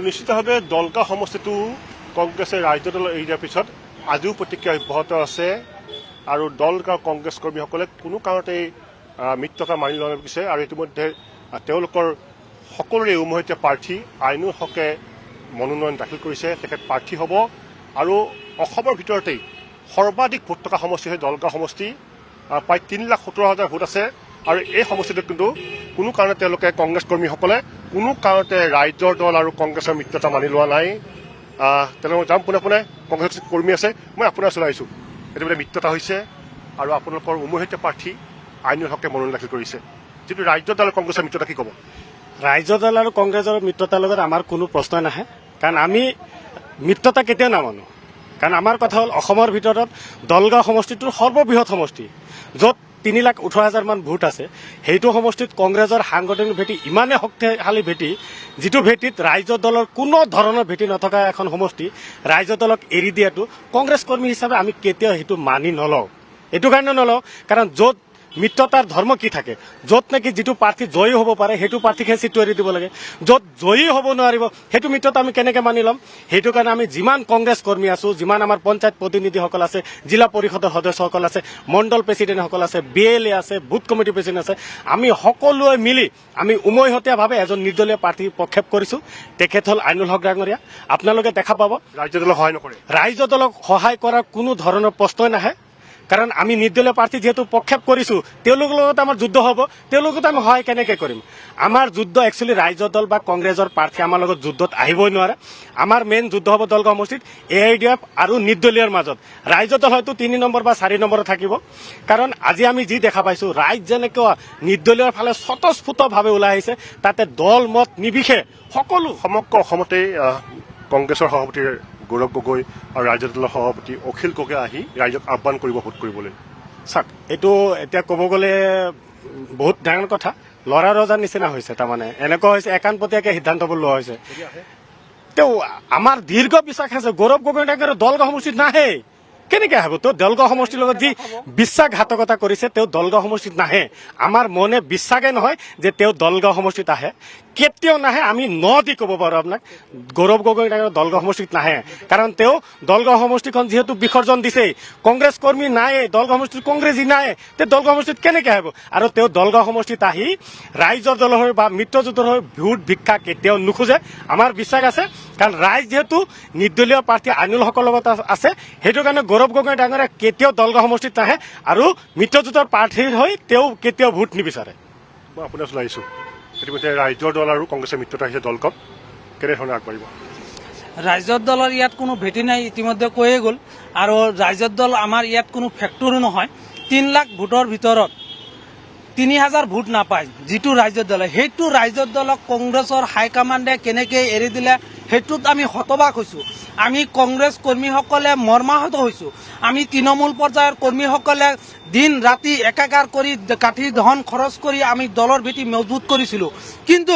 নিশ্চিতভাৱে দলগাঁও সমষ্টিটো কংগ্ৰেছে ৰাজ্য দল এৰি দিয়াৰ পিছত আজিও প্ৰতিক্ৰিয়া অব্যাহত আছে আৰু দলগাঁও কংগ্ৰেছ কৰ্মীসকলে কোনো কাৰণতেই মিত্ৰতা মানি লোৱা বিচাৰিছে আৰু ইতিমধ্যে তেওঁলোকৰ সকলোৰে উমৈহতীয়া প্ৰাৰ্থী আইনুল হকে মনোনয়ন দাখিল কৰিছে। তেখেত প্ৰাৰ্থী হ'ব আৰু অসমৰ ভিতৰতেই সৰ্বাধিক ভোট থকা সমষ্টি হয় দলগাঁও সমষ্টি। প্ৰায় 3,70,000 ভোট আছে আৰু এই সমষ্টিটোত কিন্তু কোনো কাৰণতে তেওঁলোকে কংগ্ৰেছ কৰ্মীসকলে কোনো কাৰণতে ৰাইজৰ দল আৰু কংগ্ৰেছৰ মিত্ৰতা মানি লোৱা নাই। তেওঁলোকে যাম পোনে পোনে কংগ্ৰেছ কৰ্মী আছে, মই আপোনাৰ ওচৰলৈ আহিছোঁ। এতিয়া মিত্ৰতা হৈছে আৰু আপোনালোকৰ উমৈহতীয়া প্ৰাৰ্থী আইনুল হকে মনোনয়ন দাখিল কৰিছে। যিটো ৰাজ্যৰ দল আৰু কংগ্ৰেছৰ মিত্ৰতা কি ক'ব? ৰাজ্য দল আৰু কংগ্ৰেছৰ মিত্ৰতাৰ লগত আমাৰ কোনো প্ৰশ্ন নাহে, কাৰণ আমি মিত্ৰতা কেতিয়াও নামানো। কাৰণ আমাৰ কথা হ'ল অসমৰ ভিতৰত দলগাঁও সমষ্টিটোৰ সৰ্ববৃহৎ সমষ্টি, য'ত 3,18,000 মান ভোট আছে। সেইটো সমষ্টিত কংগ্ৰেছৰ সাংগঠনিক ভেটি ইমানেই শক্তিশালী ভেটি, যিটো ভেটিত ৰাজ্য দলৰ কোনো ধৰণৰ ভেটি নথকা এখন সমষ্টি ৰাজ্য দলক এৰি দিয়াটো কংগ্ৰেছ কৰ্মী হিচাপে আমি কেতিয়াও সেইটো মানি নলওঁ। এইটো কাৰণে নলওঁ কাৰণ য'ত মিত্ৰতাৰ ধৰ্ম কি থাকে, য'ত নেকি যিটো প্ৰাৰ্থী জয়ী হ'ব পাৰে সেইটো প্ৰাৰ্থীকহে চিটটো এৰি দিব লাগে, য'ত জয়ী হ'ব নোৱাৰিব সেইটো মিত্ৰতা আমি কেনেকৈ মানি ল'ম। সেইটো কাৰণে আমি যিমান কংগ্ৰেছ কৰ্মী আছোঁ, যিমান আমাৰ পঞ্চায়ত প্ৰতিনিধিসকল আছে, জিলা পৰিষদৰ সদস্যসকল আছে, মণ্ডল প্ৰেচিডেণ্টসকল আছে, BLA আছে, বুথ কমিটি প্ৰেচিডেণ্ট আছে, আমি সকলোৱে মিলি আমি উমৈহতীয়াভাৱে এজন নিৰ্দলীয় প্ৰাৰ্থী প্ৰক্ষেপ কৰিছোঁ। তেখেত হ'ল আইনুল হক ডাঙৰীয়া। আপোনালোকে দেখা পাব ৰাজ্য দলক সহায় নকৰে। ৰাজ্য দলক সহায় কৰাৰ কোনো ধৰণৰ প্ৰশ্নই নাহে, কাৰণ আমি নিৰ্দলীয় প্ৰাৰ্থী যিহেতু প্ৰক্ষেপ কৰিছোঁ, তেওঁলোকৰ লগত আমাৰ যুদ্ধ হ'ব, তেওঁলোকক আমি সহায় কেনেকৈ কৰিম। আমাৰ যুদ্ধ একচুৱেলি ৰাজ্য দল বা কংগ্ৰেছৰ প্ৰাৰ্থী আমাৰ লগত যুদ্ধত আহিবই নোৱাৰে। আমাৰ মেইন যুদ্ধ হ'ব দলগাঁও সমষ্টিত AIDF আৰু নিৰ্দলীয়ৰ মাজত। ৰাজ্য দল হয়তো 3 নম্বৰ বা 4 নম্বৰত থাকিব, কাৰণ আজি আমি যি দেখা পাইছোঁ ৰাইজ যেনেকুৱা নিৰ্দলীয়ৰ ফালে স্বতঃস্ফূৰ্তভাৱে ওলাই আহিছে, তাতে দল মত নিবিষে সকলো সমগ্ৰ অসমতেই কংগ্ৰেছৰ সভাপতি গৌৰৱ গগৈ আৰু ৰাজ্য দলৰ সভাপতি অখিল গগৈ আহি ৰাইজক আহ্বান কৰিব ভোট কৰিবলৈ। চাওক, এইটো এতিয়া ক'ব গ'লে বহুত ডাঙৰ কথা, ল'ৰা ৰজাৰ নিচিনা হৈছে। তাৰমানে এনেকুৱা হৈছে একাণপতীয়াকৈ সিদ্ধান্তবোৰ লোৱা হৈছে। তেওঁ আমাৰ দীৰ্ঘ বিশ্বাস আছে গৌৰৱ গগৈ ডাঙৰীয়া দলগাঁও সমষ্টিত নাহে। কেনেকৈ আহিব? তেওঁ দলগাঁও সমষ্টিৰ লগত যি বিশ্বাসঘাতকতা কৰিছে, তেওঁ দলগাঁও সমষ্টিত নাহে। আমাৰ মনে বিশ্বাসেই নহয় যে তেওঁ দলগাঁও সমষ্টিত আহে, কেতিয়াও নাহে। আমি ন দি ক'ব পাৰোঁ আপোনাক, গৌৰৱ গগৈ ডাঙৰীয়া দলগাঁও সমষ্টিত নাহে। কাৰণ তেওঁ দলগাঁও সমষ্টিখন যিহেতু বিসৰ্জন দিছেই, কংগ্ৰেছ কৰ্মী নায়ে, দলগাঁও সমষ্টিত কংগ্ৰেছী নায়ে, তেওঁ দলগাঁও সমষ্টিত কেনেকৈ আহিব? আৰু তেওঁ দলগাঁও সমষ্টিত আহি ৰাইজৰ দলৰ হৈ বা মিত্ৰজোঁটৰ হৈ ভোট ভিক্ষা কেতিয়াও নোখোজে। আমাৰ বিশ্বাস আছে, কাৰণ ৰাইজ যিহেতু নিৰ্দলীয় প্ৰাৰ্থী আইনুল হকৰ লগত আছে, সেইটো কাৰণে গৌৰৱ গগৈ ডাঙৰীয়া কেতিয়াও দলগাঁও সমষ্টিত নাহে আৰু মিত্ৰজোঁটৰ প্ৰাৰ্থীৰ হৈ তেওঁ কেতিয়াও ভোট নিবিচাৰে। মই আপোনাৰ ওচৰলৈ আহিছোঁ। ইতিমধ্যে ৰাজ্যৰ দল আৰু কংগ্ৰেছৰ মিত্ৰতা আহিছে দলগাঁৱত, কেনেধৰণে আগবাঢ়িব? ৰাজ্যৰ দলৰ ইয়াত কোনো ভেটি নাই, ইতিমধ্যে কৈয়ে গ'ল। আৰু ৰাজ্যৰ দল আমাৰ ইয়াত কোনো ফেক্টৰী নহয়। 3 লাখ ভোটৰ ভিতৰত 3,000 ভোট নাপায় যিটো ৰাজ্যৰ দলে, সেইটো ৰাজ্যৰ দলক কংগ্ৰেছৰ হাইকমাণ্ডে কেনেকৈ এৰি দিলে সেইটোত আমি হতবাক হৈছোঁ। আমি কংগ্ৰেছ কৰ্মীসকলে মৰ্মাহত হৈছোঁ। আমি তৃণমূল পৰ্যায়ৰ কৰ্মীসকলে দিন ৰাতি একাকাৰ কৰি কাঠি ধন খৰচ কৰি আমি দলৰ ভেটি মজবুত কৰিছিলোঁ, কিন্তু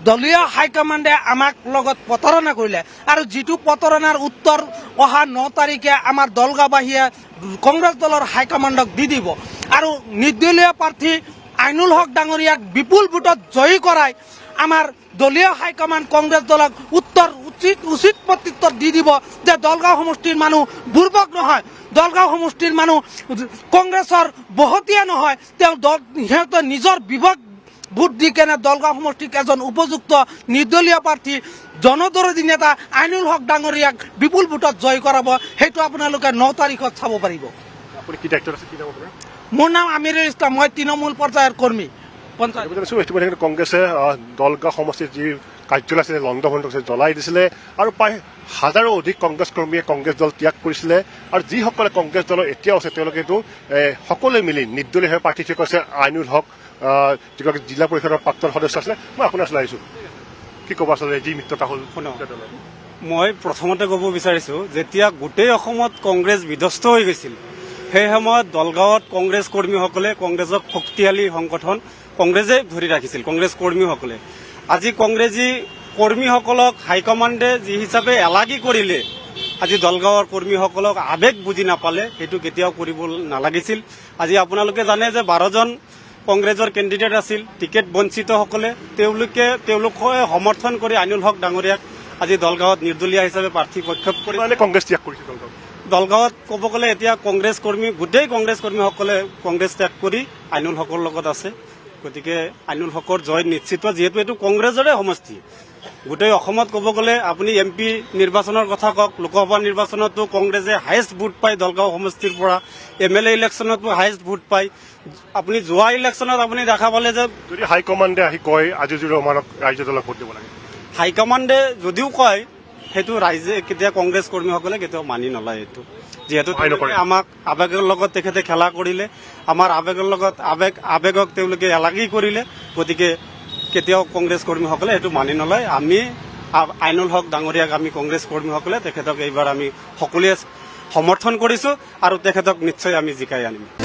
দলীয় হাইকমাণ্ডে আমাক লগত প্ৰতাৰণা কৰিলে। আৰু যিটো প্ৰতাৰণাৰ উত্তৰ অহা 9 তাৰিখে আমাৰ দলগাঁওবাসীয়ে কংগ্ৰেছ দলৰ হাইকমাণ্ডক দি দিব। আৰু নিৰ্দলীয় প্ৰাৰ্থী আইনুল হক ডাঙৰীয়াক বিপুল ভোটত জয়ী কৰাই আমাৰ দলীয় হাইকমাণ্ড কংগ্ৰেছ দলক উচিত প্ৰত্যুত্তৰ দি দিব যে দলগাঁও সমষ্টিৰ মানুহ বুৰ্বক নহয়, দলগাঁও সমষ্টিৰ মানুহ কংগ্ৰেছৰ বহতীয়া নহয়, তেওঁ সিহঁতৰ নিজৰ বিবেক ভোট দি কেনে দলগাঁও সমষ্টিক এজন উপযুক্ত নিৰ্দলীয় প্ৰাৰ্থী জনদৰদী নেতা আইনুল হক ডাঙৰীয়াক বিপুল ভোটত জয় কৰাব। সেইটো আপোনালোকে 9 তাৰিখত চাব পাৰিব। আপুনি কি দায়িত্বত আছে? কি নাম আপোনাৰ? মোৰ নাম আমিৰুল ইছলাম, মই তৃণমূল পৰ্যায়ৰ কৰ্মী। ইতিমধ্যে কংগ্ৰেছে দলগাঁও সমষ্টিৰ যি কাৰ্যালয় আছিলে লণ্ডভণ্ড জ্বলাই দিছিলে আৰু প্ৰায় হাজাৰো অধিক কংগ্ৰেছ কৰ্মীয়ে কংগ্ৰেছ দল ত্যাগ কৰিছিলে। আৰু যিসকলে কংগ্ৰেছ দলৰ এতিয়াও আছে তেওঁলোকেতো সকলোৱে মিলি নিৰ্দলীয়ভাৱে প্ৰাৰ্থী ঠিক কৰিছে আইনুল হক, যিগৰাকী জিলা পৰিষদৰ প্ৰাক্তন সদস্য আছিলে। মই আপোনাৰ ওচৰলৈ আহিছোঁ, কি ক'ব আচলতে যি মিত্ৰতা হ'ল? মই প্ৰথমতে ক'ব বিচাৰিছোঁ, যেতিয়া গোটেই অসমত কংগ্ৰেছ বিধ্বস্ত হৈ গৈছিল, সেই সময়ত দলগাঁৱত কংগ্ৰেছ কৰ্মীসকলে কংগ্ৰেছক শক্তিশালী সংগঠন কংগ্ৰেছে ধৰি ৰাখিছিল, কংগ্ৰেছ কৰ্মীসকলে। আজি কংগ্ৰেছী কৰ্মীসকলক হাইকমাণ্ডে যি হিচাপে এলাগী কৰিলে, আজি দলগাঁৱৰ কৰ্মীসকলক আৱেগ বুজি নাপালে, সেইটো কেতিয়াও কৰিব নালাগিছিল। আজি আপোনালোকে জানে যে 12জন কংগ্ৰেছৰ কেণ্ডিডেট আছিল টিকেট বঞ্চিতসকলে তেওঁলোকে সমৰ্থন কৰি আইনুল হক ডাঙৰীয়াক আজি দলগাঁৱত নিৰ্দলীয় হিচাপে প্ৰাৰ্থী প্ৰক্ষেপ কৰি মানে কংগ্ৰেছ ত্যাগ কৰিছে দলগাঁৱত। দলগাঁৱত ক'ব গ'লে এতিয়া কংগ্ৰেছ কৰ্মী গোটেই কংগ্ৰেছ কৰ্মীসকলে কংগ্ৰেছ ত্যাগ কৰি আইনুল হকৰ লগত আছে। গতিকে আইনুল হকৰ জয় নিশ্চিত, যিহেতু এইটো কংগ্ৰেছৰে সমষ্টি। গোটেই অসমত ক'ব গ'লে আপুনি MP নিৰ্বাচনৰ কথা কওক, লোকসভা নিৰ্বাচনতো কংগ্ৰেছে হায়েষ্ট ভোট পায় দলগাঁও সমষ্টিৰ পৰা, MLA ইলেকশ্যনতো হায়েষ্ট ভোট পায়। আপুনি যোৱা ইলেকশ্যনত আপুনি দেখা পালে যে যদি হাইকমাণ্ডে আহি কয় আজিজুৰ ৰহমানক ৰাইজৰ দলক ভোট দিব লাগে, হাইকমাণ্ডে যদিও কয় সেইটো ৰাইজে কেতিয়া কংগ্ৰেছ কৰ্মীসকলে কেতিয়াও মানি নলয়। এইটো যিহেতু আমাক আৱেগৰ লগত তেখেতে খেলা কৰিলে, আমাৰ আৱেগৰ লগত আৱেগক তেওঁলোকে এলাগী কৰিলে। গতিকে কেতিয়াও কংগ্ৰেছ কৰ্মীসকলে সেইটো মানি নলয়। আমি আইনুল হক ডাঙৰীয়াক আমি কংগ্ৰেছ কৰ্মীসকলে তেখেতক এইবাৰ আমি সকলোৱে সমৰ্থন কৰিছো আৰু তেখেতক নিশ্চয় আমি জিকাই আনিম।